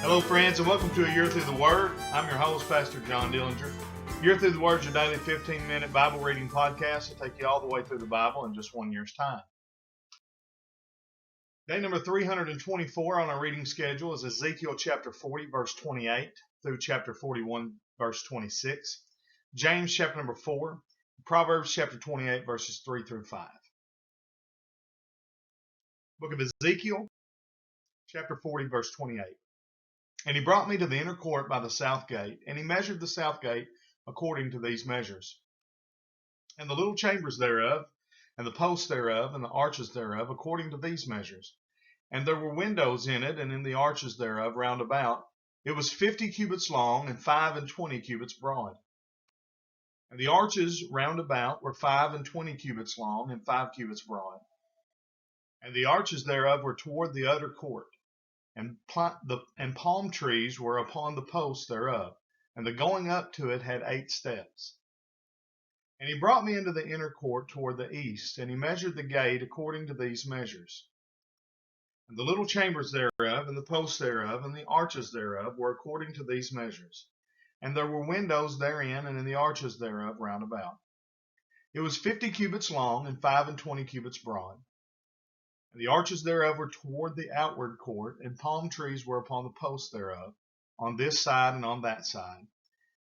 Hello, friends, and welcome to A Year Through the Word. I'm your host, Pastor John Dillinger. Year Through the Word is your daily 15-minute Bible reading podcast to take you all the way through the Bible in just 1 year's time. Day number 324 on our reading schedule is Ezekiel chapter 40, verse 28 through chapter 41, verse 26, James chapter number 4, Proverbs chapter 28, verses 3 through 5. Book of Ezekiel, chapter 40, verse 28. And he brought me to the inner court by the south gate, and he measured the south gate according to these measures. And the little chambers thereof, and the posts thereof, and the arches thereof, according to these measures. And there were windows in it, and in the arches thereof round about. It was 50 cubits long, and 25 cubits broad. And the arches round about were 25 cubits long, and 5 cubits broad. And the arches thereof were toward the utter court. And palm trees were upon the posts thereof, and the going up to it had 8 steps. And he brought me into the inner court toward the east, and he measured the gate according to these measures. And the little chambers thereof, and the posts thereof, and the arches thereof were according to these measures. And there were windows therein, and in the arches thereof round about. It was 50 cubits long, and 25 cubits broad. And the arches thereof were toward the outward court, and palm trees were upon the posts thereof, on this side and on that side.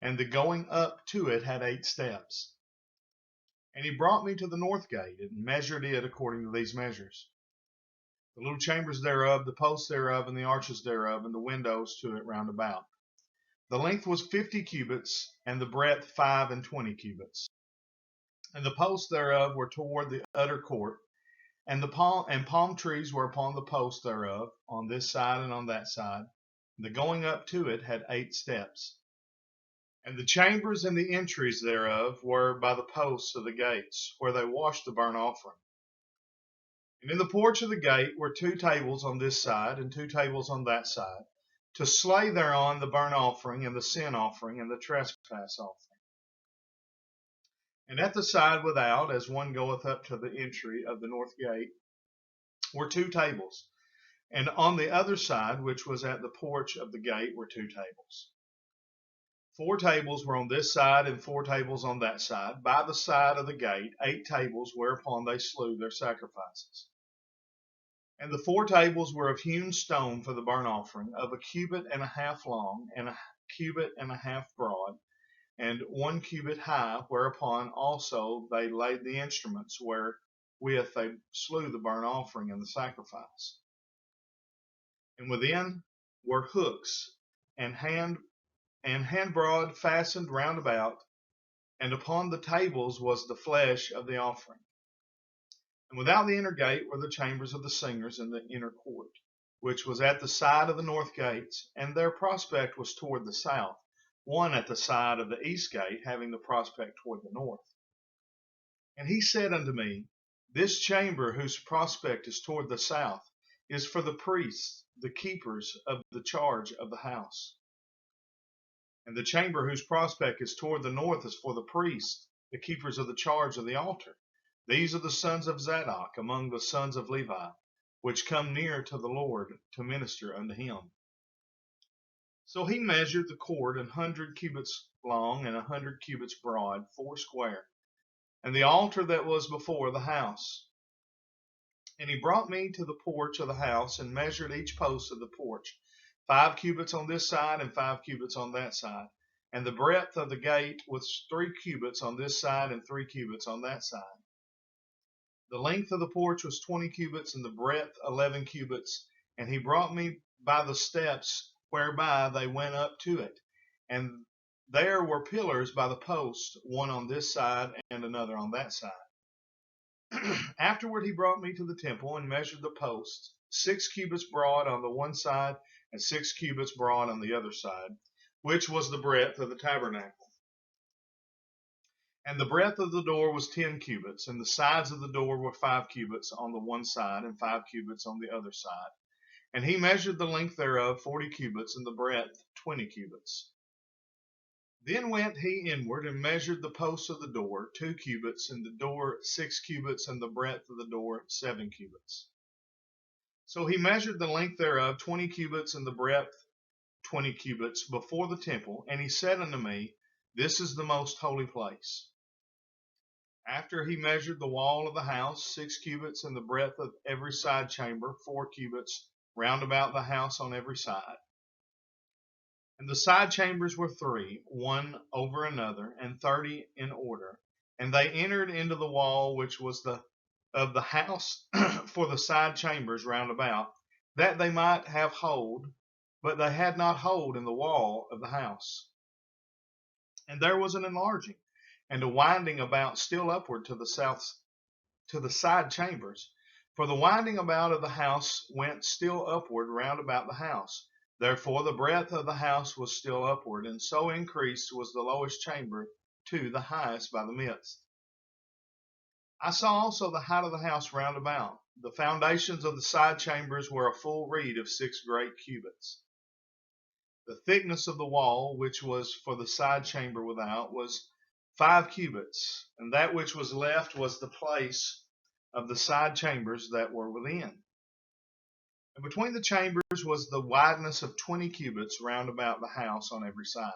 And the going up to it had 8 steps. And he brought me to the north gate, and measured it according to these measures. The little chambers thereof, the posts thereof, and the arches thereof, and the windows to it round about. The length was 50 cubits, and the breadth 25 cubits. And the posts thereof were toward the utter court, and palm trees were upon the posts thereof, on this side and on that side. The going up to it had 8 steps. And the chambers and the entries thereof were by the posts of the gates, where they washed the burnt offering. And in the porch of the gate were 2 tables on this side, and 2 tables on that side, to slay thereon the burnt offering, and the sin offering, and the trespass offering. And at the side without, as one goeth up to the entry of the north gate, were 2 tables. And on the other side, which was at the porch of the gate, were 2 tables. 4 tables were on this side, and 4 tables on that side. By the side of the gate, 8 tables whereupon they slew their sacrifices. And the 4 tables were of hewn stone for the burnt offering, of 1.5 cubits long, and 1.5 cubits broad, and 1 cubit high, whereupon also they laid the instruments wherewith they slew the burnt offering and the sacrifice. And within were hooks and hand broad fastened round about, and upon the tables was the flesh of the offering. And without the inner gate were the chambers of the singers in the inner court, which was at the side of the north gates, and their prospect was toward the south, one at the side of the east gate, having the prospect toward the north. And he said unto me, This chamber, whose prospect is toward the south, is for the priests, the keepers of the charge of the house. And the chamber whose prospect is toward the north is for the priests, the keepers of the charge of the altar. These are the sons of Zadok among the sons of Levi, which come near to the Lord to minister unto him. So he measured the court 100 cubits long and 100 cubits broad, 4 square, and the altar that was before the house. And he brought me to the porch of the house, and measured each post of the porch, 5 cubits on this side and 5 cubits on that side. And the breadth of the gate was 3 cubits on this side and 3 cubits on that side. The length of the porch was 20 cubits, and the breadth 11 cubits. And he brought me by the steps whereby they went up to it. And there were pillars by the posts, one on this side and another on that side. Afterward he brought me to the temple, and measured the posts, 6 cubits broad on the one side, and 6 cubits broad on the other side, which was the breadth of the tabernacle. And the breadth of the door was 10 cubits, and the sides of the door were 5 cubits on the one side, and 5 cubits on the other side. And he measured the length thereof 40 cubits, and the breadth 20 cubits. Then went he inward, and measured the posts of the door 2 cubits, and the door 6 cubits, and the breadth of the door 7 cubits. So he measured the length thereof 20 cubits, and the breadth 20 cubits before the temple, and he said unto me, This is the most holy place. After he measured the wall of the house 6 cubits, and the breadth of every side chamber 4 cubits, round about the house on every side. And the side chambers were 3, one over another, and 30 in order. And they entered into the wall which was of the house for the side chambers round about, that they might have hold, but they had not hold in the wall of the house. And there was an enlarging, and a winding about still upward to the south, to the side chambers. For the winding about of the house went still upward round about the house. Therefore the breadth of the house was still upward, and so increased was the lowest chamber to the highest by the midst. I saw also the height of the house round about. The foundations of the side chambers were a full reed of 6 great cubits. The thickness of the wall, which was for the side chamber without, was 5 cubits, and that which was left was the place of the side chambers that were within. And between the chambers was the wideness of 20 cubits round about the house on every side.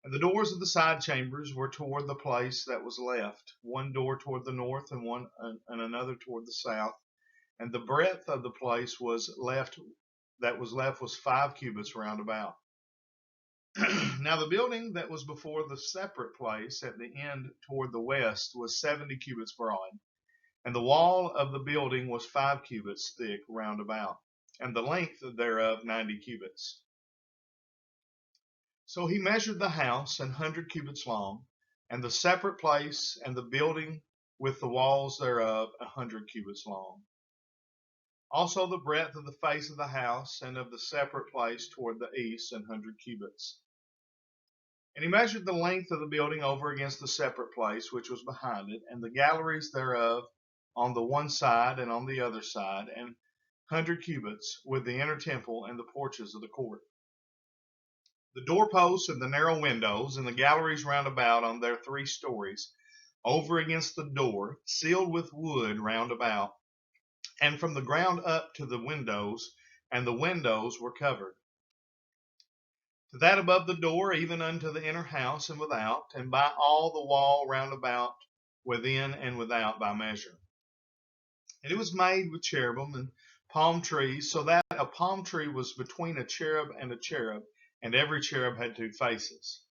And the doors of the side chambers were toward the place that was left, one door toward the north and another toward the south. And the breadth of the place was left was 5 cubits round about. Now the building that was before the separate place at the end toward the west was 70 cubits broad, and the wall of the building was 5 cubits thick round about, and the length thereof 90 cubits. So he measured the house 100 cubits long, and the separate place and the building with the walls thereof 100 cubits long. Also the breadth of the face of the house and of the separate place toward the east 100 cubits. And he measured the length of the building over against the separate place which was behind it, and the galleries thereof on the one side and on the other side, and 100 cubits, with the inner temple and the porches of the court. The doorposts and the narrow windows and the galleries round about on their 3 stories, over against the door, sealed with wood round about, and from the ground up to the windows, and the windows were covered. To that above the door, even unto the inner house and without, and by all the wall round about, within and without by measure. And it was made with cherubim and palm trees, so that a palm tree was between a cherub, and every cherub had 2 faces.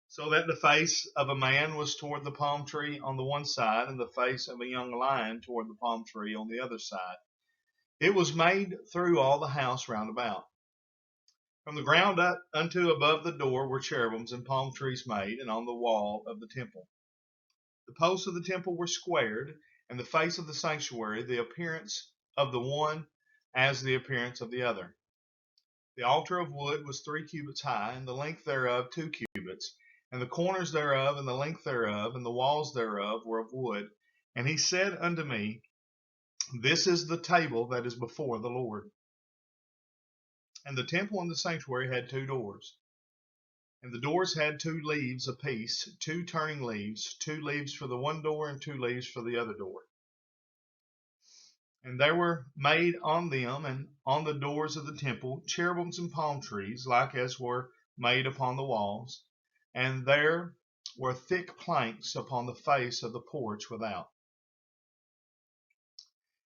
So that the face of a man was toward the palm tree on the one side, and the face of a young lion toward the palm tree on the other side. It was made through all the house round about. From the ground up unto above the door were cherubims and palm trees made, and on the wall of the temple. The posts of the temple were squared, and the face of the sanctuary, the appearance of the one as the appearance of the other. The altar of wood was 3 cubits high, and the length thereof 2 cubits, and the corners thereof, and the length thereof, and the walls thereof were of wood. And he said unto me, This is the table that is before the Lord. And the temple and the sanctuary had 2 doors. And the doors had 2 leaves apiece, 2 turning leaves, 2 leaves for the one door and 2 leaves for the other door. And there were made on them and on the doors of the temple cherubims and palm trees, like as were made upon the walls. And there were thick planks upon the face of the porch without.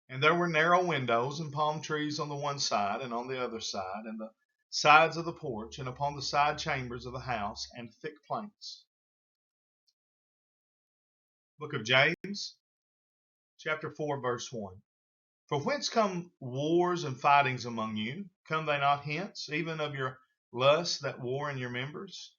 And there were narrow windows and palm trees on the one side and on the other side, and the sides of the porch, and upon the side chambers of the house, and thick planks. Book of James, chapter 4, verse 1. For whence come wars and fightings among you? Come they not hence, even of your lusts that war in your members?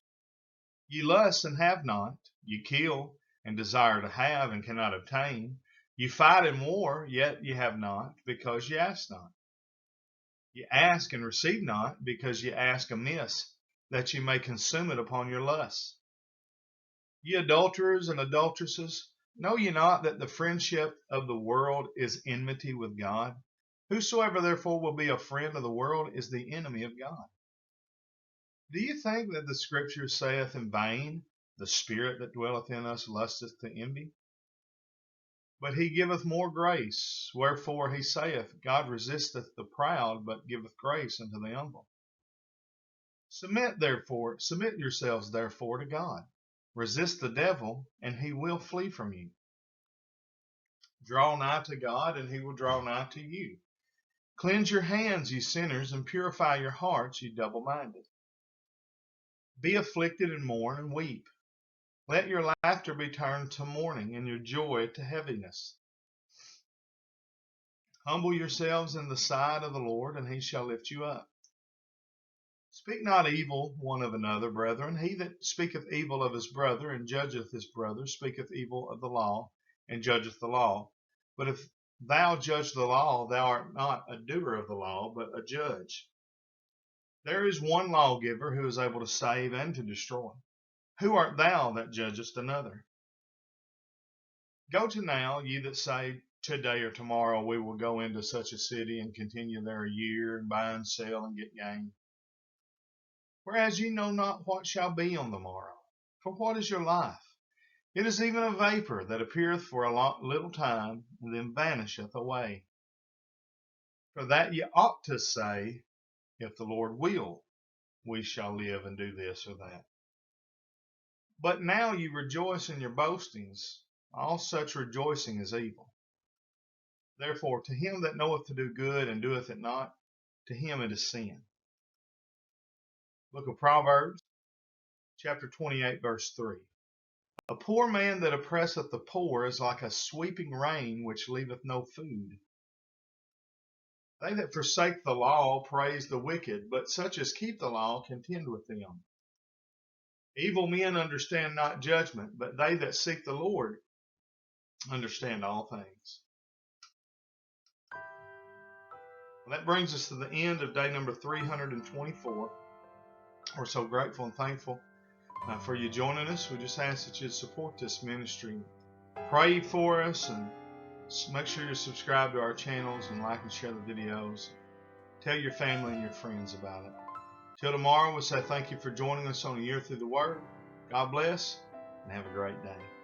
Ye lust and have not, ye kill and desire to have and cannot obtain. You fight and war, yet ye have not, because ye ask not. Ye ask and receive not, because ye ask amiss, that ye may consume it upon your lusts. Ye adulterers and adulteresses, know ye not that the friendship of the world is enmity with God? Whosoever therefore will be a friend of the world is the enemy of God. Do you think that the Scripture saith in vain, The Spirit that dwelleth in us lusteth to envy? But he giveth more grace. Wherefore he saith, God resisteth the proud, but giveth grace unto the humble. Submit yourselves therefore to God. Resist the devil, and he will flee from you. Draw nigh to God, and he will draw nigh to you. Cleanse your hands, ye sinners, and purify your hearts, ye double-minded. Be afflicted and mourn and weep. Let your laughter be turned to mourning, and your joy to heaviness. Humble yourselves in the sight of the Lord, and he shall lift you up. Speak not evil one of another, brethren. He that speaketh evil of his brother, and judgeth his brother, speaketh evil of the law, and judgeth the law. But if thou judge the law, thou art not a doer of the law, but a judge. There is one lawgiver who is able to save and to destroy. Who art thou that judgest another? Go to now, ye that say, today or tomorrow we will go into such a city and continue there a year, and buy and sell and get gain. Whereas ye know not what shall be on the morrow. For what is your life? It is even a vapor that appeareth for a little time, and then vanisheth away. For that ye ought to say, if the Lord will, we shall live and do this or that. But now ye rejoice in your boastings. All such rejoicing is evil. Therefore, to him that knoweth to do good and doeth it not, to him it is sin. Book of Proverbs, chapter 28, verse 3. A poor man that oppresseth the poor is like a sweeping rain which leaveth no food. They that forsake the law praise the wicked, but such as keep the law contend with them. Evil men understand not judgment, but they that seek the Lord understand all things. Well, that brings us to the end of day number 324. We're so grateful and thankful for you joining us. We just ask that you support this ministry. Pray for us, and make sure you're subscribed to our channels and like and share the videos. Tell your family and your friends about it. Till tomorrow, we'll say thank you for joining us on A Year Through the Word. God bless, and have a great day.